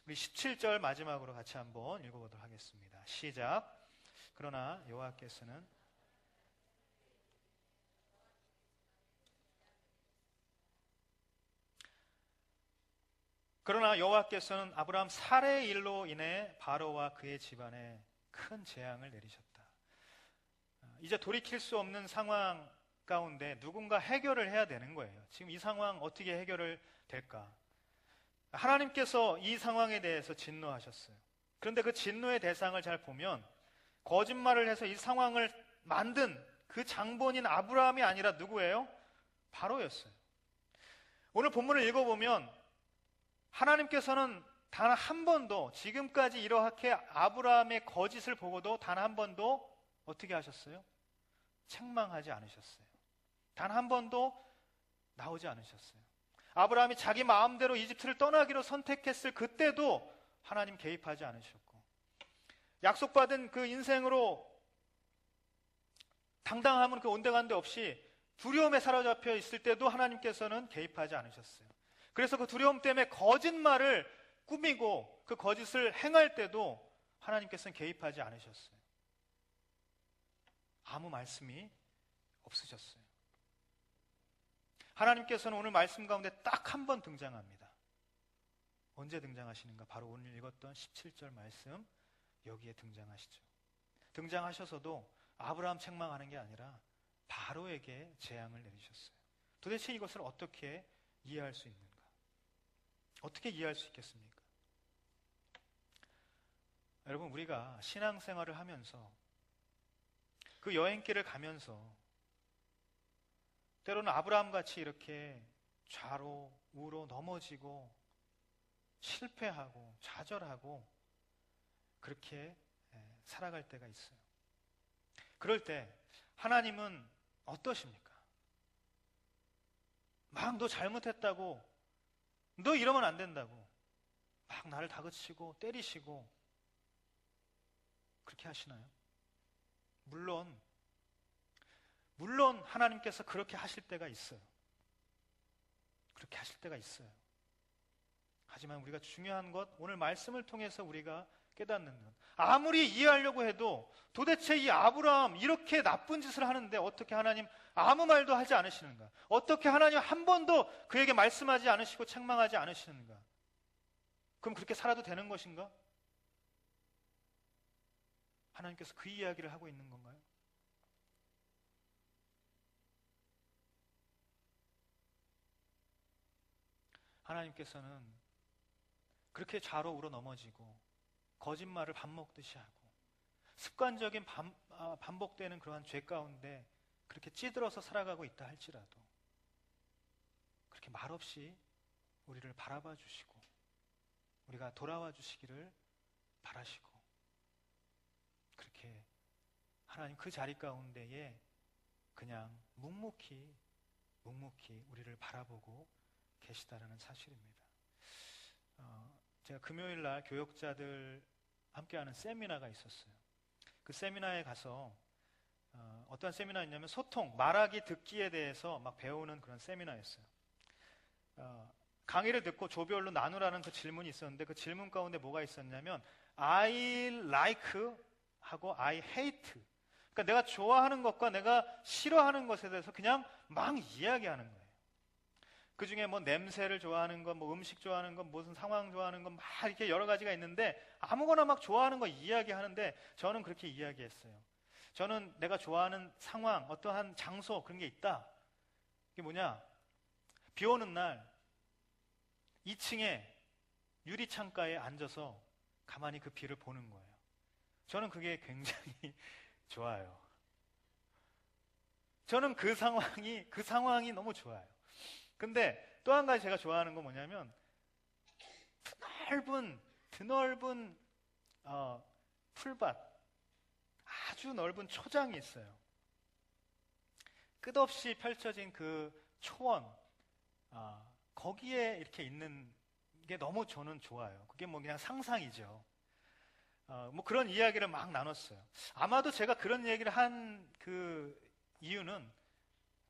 우리 17절 마지막으로 같이 한번 읽어보도록 하겠습니다. 시작. 그러나 여호와께서는 아브라함 살해의 일로 인해 바로와 그의 집안에 큰 재앙을 내리셨다. 이제 돌이킬 수 없는 상황 가운데 누군가 해결을 해야 되는 거예요. 지금 이 상황 어떻게 해결을 될까? 하나님께서 이 상황에 대해서 진노하셨어요. 그런데 그 진노의 대상을 잘 보면 거짓말을 해서 이 상황을 만든 그 장본인 아브라함이 아니라 누구예요? 바로였어요. 오늘 본문을 읽어보면 하나님께서는 단 한 번도, 지금까지 이렇게 아브라함의 거짓을 보고도 단 한 번도 어떻게 하셨어요? 책망하지 않으셨어요. 단 한 번도 나오지 않으셨어요. 아브라함이 자기 마음대로 이집트를 떠나기로 선택했을 그때도 하나님 개입하지 않으셨고, 약속받은 그 인생으로 당당함은 그 온데간데 없이 두려움에 사로잡혀 있을 때도 하나님께서는 개입하지 않으셨어요. 그래서 그 두려움 때문에 거짓말을 꾸미고 그 거짓을 행할 때도 하나님께서는 개입하지 않으셨어요. 아무 말씀이 없으셨어요. 하나님께서는 오늘 말씀 가운데 딱 한 번 등장합니다. 언제 등장하시는가? 바로 오늘 읽었던 17절 말씀, 여기에 등장하시죠. 등장하셔서도 아브라함 책망하는 게 아니라 바로에게 재앙을 내리셨어요. 도대체 이것을 어떻게 이해할 수 있는가? 어떻게 이해할 수 있겠습니까? 여러분, 우리가 신앙생활을 하면서 그 여행길을 가면서 때로는 아브라함같이 이렇게 좌로 우로 넘어지고 실패하고 좌절하고 그렇게 살아갈 때가 있어요. 그럴 때 하나님은 어떠십니까? 막 너 잘못했다고, 너 이러면 안 된다고 막 나를 다그치고 때리시고 그렇게 하시나요? 물론 하나님께서 그렇게 하실 때가 있어요. 그렇게 하실 때가 있어요. 하지만 우리가 중요한 것, 오늘 말씀을 통해서 우리가 깨닫는 것, 아무리 이해하려고 해도 도대체 이 아브라함 이렇게 나쁜 짓을 하는데 어떻게 하나님 아무 말도 하지 않으시는가? 어떻게 하나님 한 번도 그에게 말씀하지 않으시고 책망하지 않으시는가? 그럼 그렇게 살아도 되는 것인가? 하나님께서 그 이야기를 하고 있는 건가요? 하나님께서는 그렇게 좌로 우로 넘어지고 거짓말을 밥 먹듯이 하고 습관적인 반복되는 그러한 죄 가운데 그렇게 찌들어서 살아가고 있다 할지라도 그렇게 말없이 우리를 바라봐 주시고 우리가 돌아와 주시기를 바라시고, 그렇게 하나님 그 자리 가운데에 그냥 묵묵히 우리를 바라보고 계시다라는 사실입니다. 제가 금요일 날 교역자들 함께하는 세미나가 있었어요. 그 세미나에 가서 어떠한 세미나였냐면 소통, 말하기, 듣기에 대해서 막 배우는 그런 세미나였어요. 강의를 듣고 조별로 나누라는 그 질문이 있었는데, 그 질문 가운데 뭐가 있었냐면 I like 하고 I hate, 그러니까 내가 좋아하는 것과 내가 싫어하는 것에 대해서 그냥 막 이야기하는 거예요. 그 중에 뭐 냄새를 좋아하는 것, 뭐 음식 좋아하는 것, 무슨 상황 좋아하는 것, 막 이렇게 여러 가지가 있는데 아무거나 막 좋아하는 거 이야기하는데, 저는 그렇게 이야기했어요. 저는 내가 좋아하는 상황, 어떠한 장소, 그런 게 있다. 그게 뭐냐? 비 오는 날 2층에 유리창가에 앉아서 가만히 그 비를 보는 거예요. 저는 그게 굉장히 좋아요. 저는 그 상황이 너무 좋아요. 근데 또 한 가지 제가 좋아하는 건 뭐냐면, 드넓은 풀밭, 아주 넓은 초장이 있어요. 끝없이 펼쳐진 그 초원, 거기에 이렇게 있는 게 너무 저는 좋아요. 그게 뭐 그냥 상상이죠. 뭐 그런 이야기를 막 나눴어요. 아마도 제가 그런 얘기를 한 그 이유는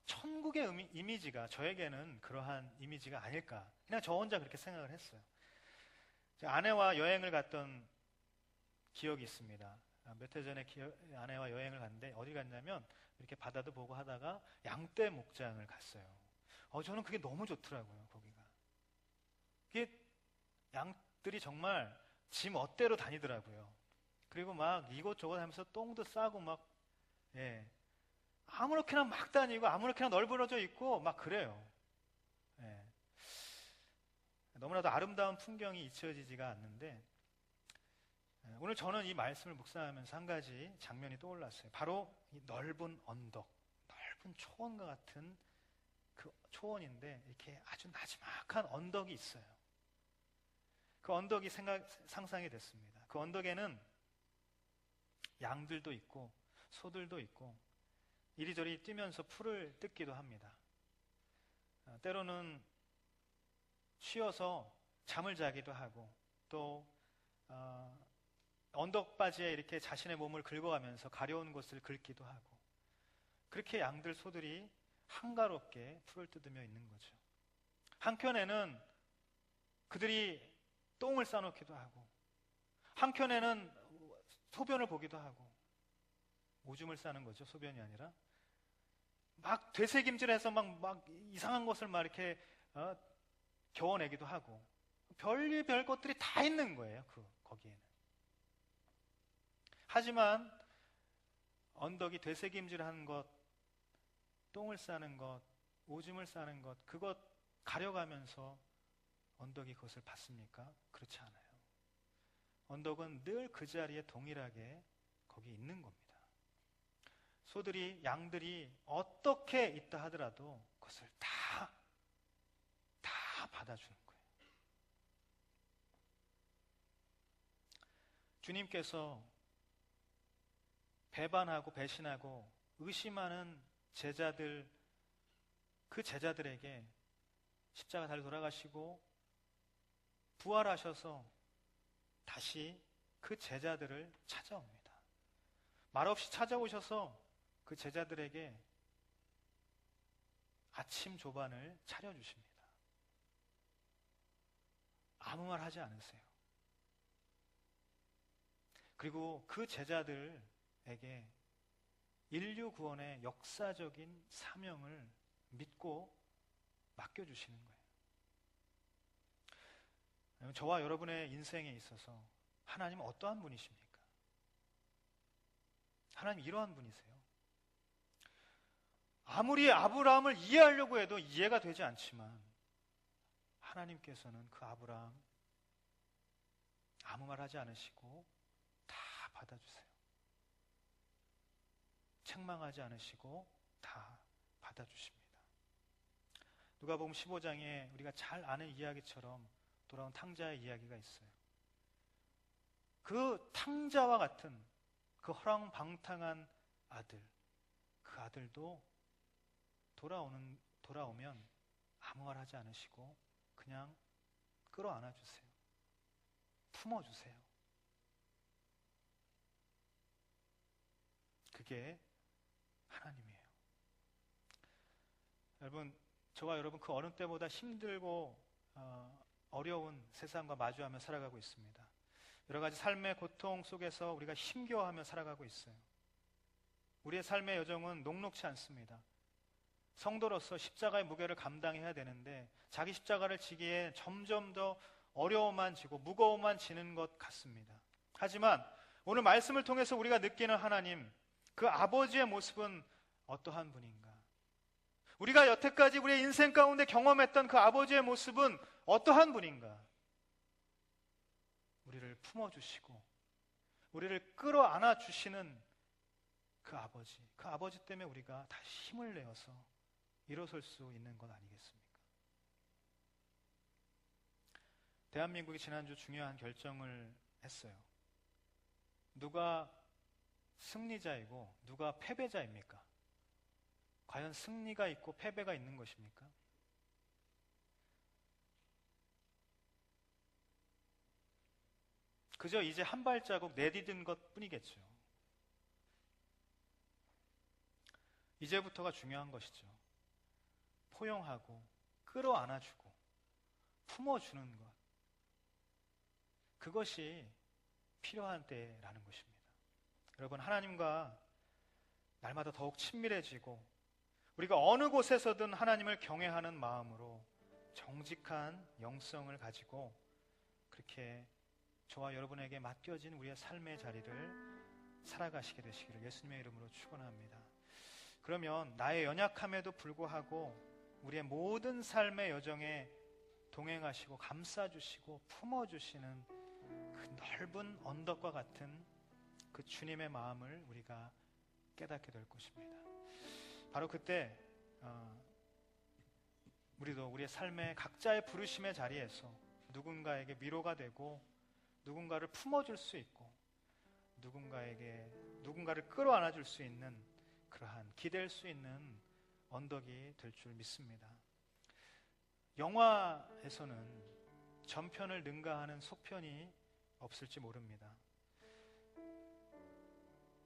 천국의 이미지가 저에게는 그러한 이미지가 아닐까, 그냥 저 혼자 그렇게 생각을 했어요. 아내와 여행을 갔던 기억이 있습니다. 몇 해 전에 아내와 여행을 갔는데 어디 갔냐면 이렇게 바다도 보고 하다가 양떼 목장을 갔어요. 저는 그게 너무 좋더라고요. 거기가, 이게 양들이 정말 지 멋대로 다니더라고요. 그리고 막 이곳저곳 하면서 똥도 싸고 막, 예, 아무렇게나 막 다니고 아무렇게나 널브러져 있고 막 그래요. 예. 너무나도 아름다운 풍경이 잊혀지지가 않는데, 오늘 저는 이 말씀을 묵상하면서 한 가지 장면이 떠올랐어요. 바로 이 넓은 언덕, 넓은 초원과 같은 그 초원인데 이렇게 아주 나지막한 언덕이 있어요. 그 언덕이 상상이 됐습니다. 그 언덕에는 양들도 있고 소들도 있고 이리저리 뛰면서 풀을 뜯기도 합니다. 때로는 쉬어서 잠을 자기도 하고, 또 언덕바지에 이렇게 자신의 몸을 긁어가면서 가려운 곳을 긁기도 하고, 그렇게 양들, 소들이 한가롭게 풀을 뜯으며 있는 거죠. 한켠에는 그들이 똥을 싸놓기도 하고, 한켠에는 소변을 보기도 하고, 오줌을 싸는 거죠. 소변이 아니라 막 되새김질해서 막 이상한 것을 막 이렇게 겨워내기도 하고, 별의별 것들이 다 있는 거예요. 거기에는. 하지만 언덕이 되새김질하는 것, 똥을 싸는 것, 오줌을 싸는 것, 그것 가려가면서 언덕이 그것을 받습니까? 그렇지 않아요. 언덕은 늘 그 자리에 동일하게 거기 있는 겁니다. 소들이, 양들이 어떻게 있다 하더라도 그것을 다 받아주는 거예요. 주님께서 배반하고 배신하고 의심하는 제자들, 그 제자들에게 십자가 달려 돌아가시고 부활하셔서 다시 그 제자들을 찾아옵니다. 말없이 찾아오셔서 그 제자들에게 아침 조반을 차려주십니다. 아무 말 하지 않으세요. 그리고 그 제자들에게 인류 구원의 역사적인 사명을 믿고 맡겨주시는 거예요. 저와 여러분의 인생에 있어서 하나님은 어떠한 분이십니까? 하나님 이러한 분이세요. 아무리 아브라함을 이해하려고 해도 이해가 되지 않지만 하나님께서는 그 아브라함 아무 말 하지 않으시고 다 받아주세요. 책망하지 않으시고 다 받아주십니다. 누가복음 15장에 우리가 잘 아는 이야기처럼 돌아온 탕자의 이야기가 있어요. 그 탕자와 같은 그 허랑방탕한 아들, 그 아들도 돌아오면 아무 말 하지 않으시고 그냥 끌어안아 주세요. 품어주세요. 그게 하나님이에요. 여러분, 저와 여러분 그 어느 때보다 힘들고 어려운 세상과 마주하며 살아가고 있습니다. 여러 가지 삶의 고통 속에서 우리가 힘겨워하며 살아가고 있어요. 우리의 삶의 여정은 녹록치 않습니다. 성도로서 십자가의 무게를 감당해야 되는데 자기 십자가를 지기에 점점 더 어려움만 지고 무거움만 지는 것 같습니다. 하지만 오늘 말씀을 통해서 우리가 느끼는 하나님, 그 아버지의 모습은 어떠한 분인가? 우리가 여태까지 우리의 인생 가운데 경험했던 그 아버지의 모습은 어떠한 분인가? 우리를 품어주시고 우리를 끌어안아 주시는 그 아버지 때문에 우리가 다시 힘을 내어서 일어설 수 있는 것 아니겠습니까? 대한민국이 지난주 중요한 결정을 했어요. 누가 승리자이고 누가 패배자입니까? 과연 승리가 있고 패배가 있는 것입니까? 그저 이제 한 발자국 내디딘 것 뿐이겠죠. 이제부터가 중요한 것이죠. 포용하고 끌어안아주고 품어주는 것, 그것이 필요한 때라는 것입니다. 여러분, 하나님과 날마다 더욱 친밀해지고 우리가 어느 곳에서든 하나님을 경외하는 마음으로 정직한 영성을 가지고 그렇게 저와 여러분에게 맡겨진 우리의 삶의 자리를 살아가시게 되시기를 예수님의 이름으로 축원합니다. 그러면 나의 연약함에도 불구하고 우리의 모든 삶의 여정에 동행하시고 감싸주시고 품어주시는 그 넓은 언덕과 같은 그 주님의 마음을 우리가 깨닫게 될 것입니다. 바로 그때 우리도 우리의 삶의 각자의 부르심의 자리에서 누군가에게 위로가 되고 누군가를 품어줄 수 있고 누군가를 끌어안아줄 수 있는 그러한 기댈 수 있는 언덕이 될 줄 믿습니다. 영화에서는 전편을 능가하는 속편이 없을지 모릅니다.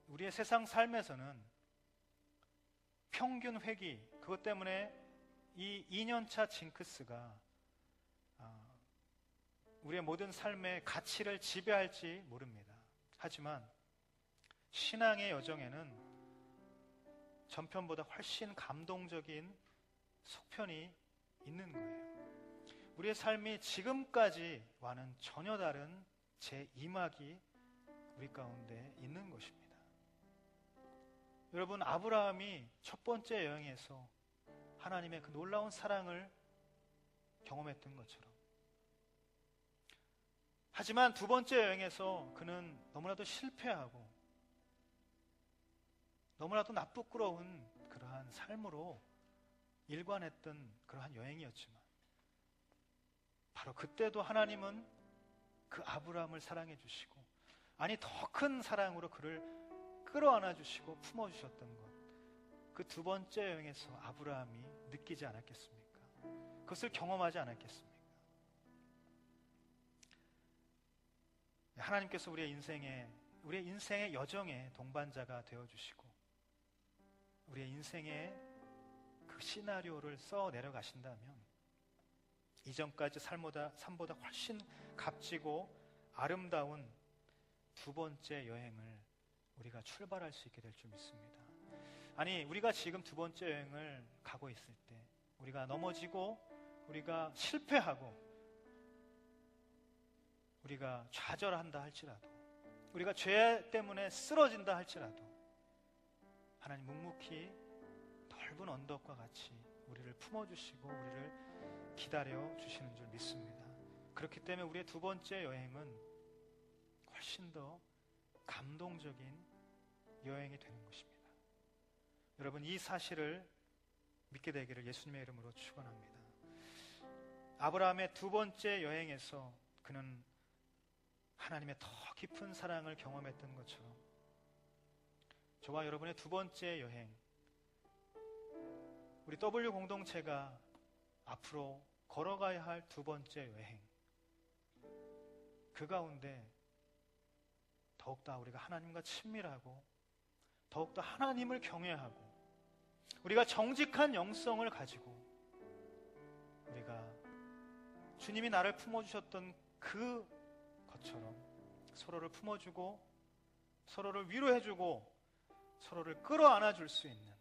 우리의 세상 삶에서는 평균 회귀, 그것 때문에 이 2년차 징크스가 우리의 모든 삶의 가치를 지배할지 모릅니다. 하지만 신앙의 여정에는 전편보다 훨씬 감동적인 속편이 있는 거예요. 우리의 삶이 지금까지와는 전혀 다른 제2막이 우리 가운데 있는 것입니다. 여러분, 아브라함이 첫 번째 여행에서 하나님의 그 놀라운 사랑을 경험했던 것처럼, 하지만 두 번째 여행에서 그는 너무나도 실패하고 너무나도 나쁘끄러운 그러한 삶으로 일관했던 그러한 여행이었지만 바로 그때도 하나님은 그 아브라함을 사랑해 주시고, 아니 더 큰 사랑으로 그를 끌어안아 주시고 품어 주셨던 것, 그 두 번째 여행에서 아브라함이 느끼지 않았겠습니까? 그것을 경험하지 않았겠습니까? 하나님께서 우리의 인생의 여정의 동반자가 되어주시고 우리의 인생의 그 시나리오를 써 내려가신다면 이전까지 삶보다 훨씬 값지고 아름다운 두 번째 여행을 우리가 출발할 수 있게 될 줄 믿습니다. 아니, 우리가 지금 두 번째 여행을 가고 있을 때 우리가 넘어지고 우리가 실패하고 우리가 좌절한다 할지라도, 우리가 죄 때문에 쓰러진다 할지라도 하나님 묵묵히 넓은 언덕과 같이 우리를 품어주시고 우리를 기다려 주시는 줄 믿습니다. 그렇기 때문에 우리의 두 번째 여행은 훨씬 더 감동적인 여행이 되는 것입니다. 여러분, 이 사실을 믿게 되기를 예수님의 이름으로 축원합니다. 아브라함의 두 번째 여행에서 그는 하나님의 더 깊은 사랑을 경험했던 것처럼 저와 여러분의 두 번째 여행, 우리 W 공동체가 앞으로 걸어가야 할 두 번째 여행, 그 가운데 더욱더 우리가 하나님과 친밀하고 더욱더 하나님을 경외하고 우리가 정직한 영성을 가지고 우리가 주님이 나를 품어주셨던 그 것처럼 서로를 품어주고 서로를 위로해주고 서로를 끌어안아줄 수 있는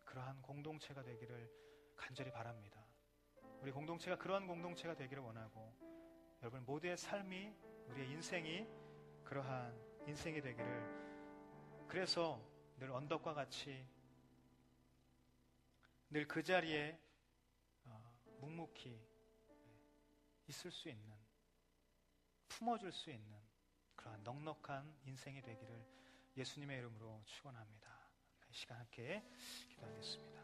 그러한 공동체가 되기를 간절히 바랍니다. 우리 공동체가 그러한 공동체가 되기를 원하고 여러분 모두의 삶이, 우리의 인생이 그러한 인생이 되기를, 그래서 늘 언덕과 같이 늘 그 자리에 묵묵히 있을 수 있는, 품어줄 수 있는 그러한 넉넉한 인생이 되기를 예수님의 이름으로 축원합니다. 이 시간 함께 기도하겠습니다.